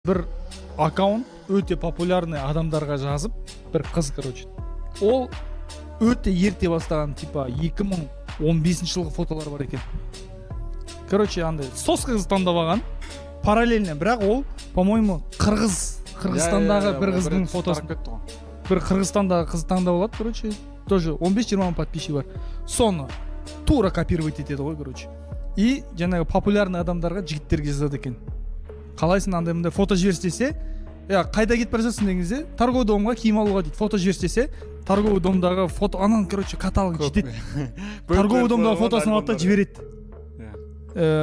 бір аккаунт өте популярный адамдарға жазып, бір қыз, короче. Ол өте ерте бастаған, типа 2015 жылғы фотолар бар екен. Короче, андай соска қыз таңдап алған, параллельно, бірақ ол, по-моему, Қырғызстандағы бір қыздың фотосын. Бір Қырғызстандағы қыз таңдап алады, короче, тоже 15-20 подписчик бар. Соны тура копировать етеді ғой, короче. И жаңағы популярный адамдарға жігіттерге жазады екен. Қалайсың андай мындай фото жіберші десе, қайда кетіп бара жатсың деген кезде, торговый домға киім алуға дейді, фото жіберші десе, торговый домдағы фото, анан, короче, каталог жетеді. Торговый домдағы фотосын алады да жібереді.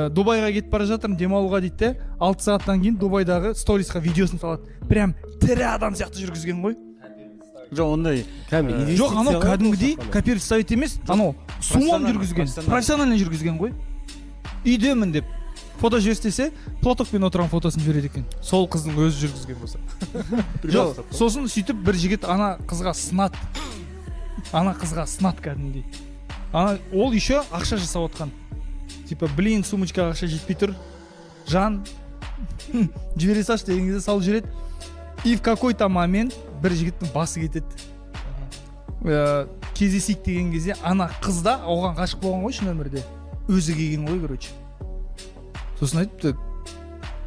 Дубайға кетіп бара жатырмын демалуға дейді де, 6 сағаттан кейін Дубайдағы сторисқа видеосын салады. Прям тірі адам сияқты жүргізген ғой. Жоқ, ондай. Жоқ, анау кәдімгідей копировать ставить емес, анау сумом жүргізген, профессионально жүргізген ғой. Үйдемін деп фото жіберсе, плотокпен отырған фотосын жібереді екен. Сол қыздың өзі жүргізген болса. Жоқ, сосын сөйтіп бір жігіт ана қызға сынат. Ана қызға сынат кәдімгідей. Ол еще ақша жасап отқан. Типа, блин, сумочкаға ақша жетпей тұр. Жан, жібере салшы деген кезде салып жібереді. И в какой-то момент бір жігіттің басы кетеді. Кездесейік деген кезде ана қыз да оған ғашық болған ғой шын өмірде. Өзі келген ғой, короче. Сосын айтыпты,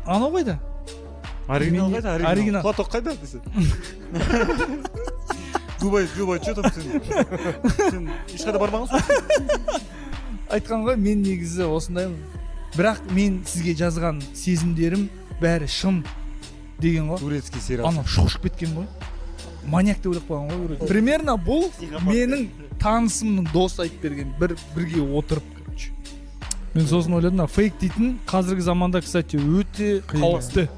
анау қайда? Оригинал қайда? Оригинал. Платок қайда десе. Дубай, что там сен? Сен ешқайда бармағансың? Айтқан ғой, мен негізі осындаймын. Бірақ мен сізге жазған сезімдерім бәрі шын деген ғой. Турецкий сериал. Ана шошып кеткен ғой. Маньяк деп ойлап қалған ғой. Примерно бұл менің танысымның досы айтып берген. Бірге отырып, короче. Мен сосын ойладым, фейк дейтін қазіргі заманда, кстати, өте қауіпті.